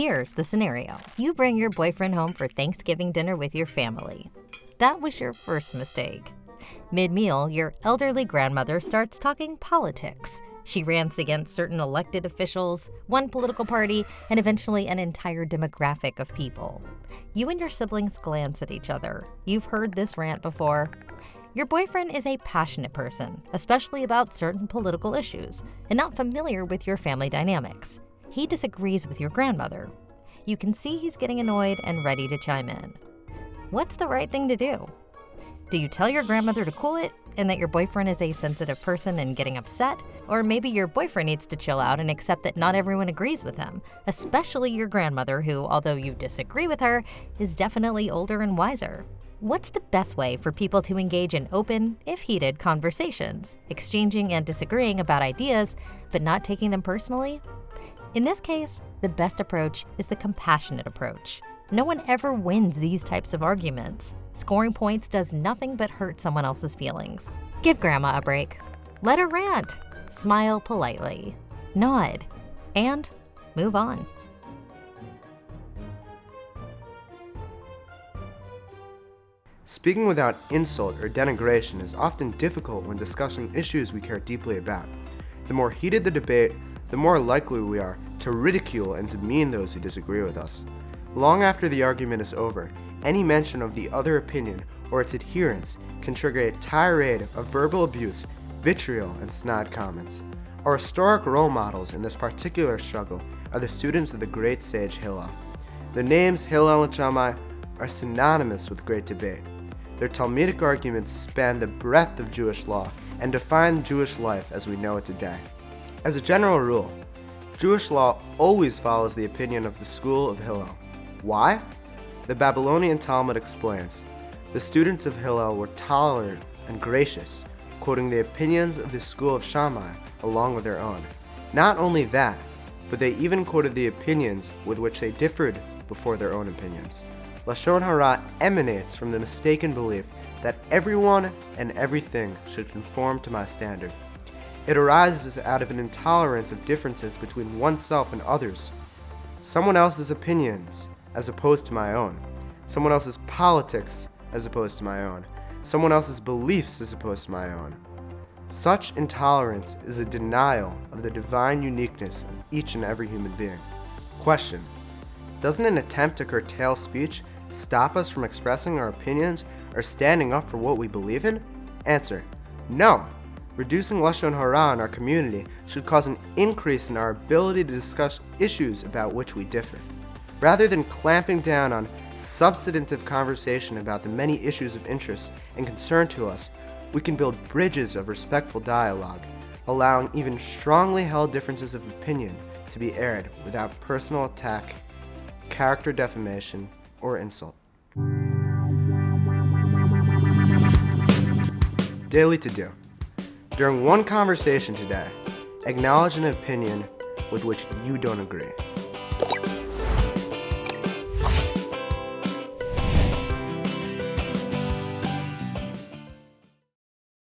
Here's the scenario. You bring your boyfriend home for Thanksgiving dinner with your family. That was your first mistake. Mid-meal, your elderly grandmother starts talking politics. She rants against certain elected officials, one political party, and eventually an entire demographic of people. You and your siblings glance at each other. You've heard this rant before. Your boyfriend is a passionate person, especially about certain political issues, and not familiar with your family dynamics. He disagrees with your grandmother. You can see he's getting annoyed and ready to chime in. What's the right thing to do? Do you tell your grandmother to cool it and that your boyfriend is a sensitive person and getting upset? Or maybe your boyfriend needs to chill out and accept that not everyone agrees with him, especially your grandmother who, although you disagree with her, is definitely older and wiser. What's the best way for people to engage in open, if heated, conversations, exchanging and disagreeing about ideas, but not taking them personally? In this case, the best approach is the compassionate approach. No one ever wins these types of arguments. Scoring points does nothing but hurt someone else's feelings. Give grandma a break. Let her rant. Smile politely. Nod. And move on. Speaking without insult or denigration is often difficult when discussing issues we care deeply about. The more heated the debate, the more likely we are to ridicule and demean those who disagree with us. Long after the argument is over, any mention of the other opinion or its adherents can trigger a tirade of verbal abuse, vitriol, and snide comments. Our historic role models in this particular struggle are the students of the great sage Hillel. The names Hillel and Shammai are synonymous with great debate. Their Talmudic arguments span the breadth of Jewish law and define Jewish life as we know it today. As a general rule, Jewish law always follows the opinion of the school of Hillel. Why? The Babylonian Talmud explains, the students of Hillel were tolerant and gracious, quoting the opinions of the school of Shammai along with their own. Not only that, but they even quoted the opinions with which they differed before their own opinions. Lashon Hara emanates from the mistaken belief that everyone and everything should conform to my standard. It arises out of an intolerance of differences between oneself and others. Someone else's opinions as opposed to my own. Someone else's politics as opposed to my own. Someone else's beliefs as opposed to my own. Such intolerance is a denial of the divine uniqueness of each and every human being. Question: doesn't an attempt to curtail speech stop us from expressing our opinions or standing up for what we believe in? Answer: no. Reducing Lashon Hara in our community should cause an increase in our ability to discuss issues about which we differ. Rather than clamping down on substantive conversation about the many issues of interest and concern to us, we can build bridges of respectful dialogue, allowing even strongly held differences of opinion to be aired without personal attack, character defamation, or insult. Daily to-do. During one conversation today, acknowledge an opinion with which you don't agree.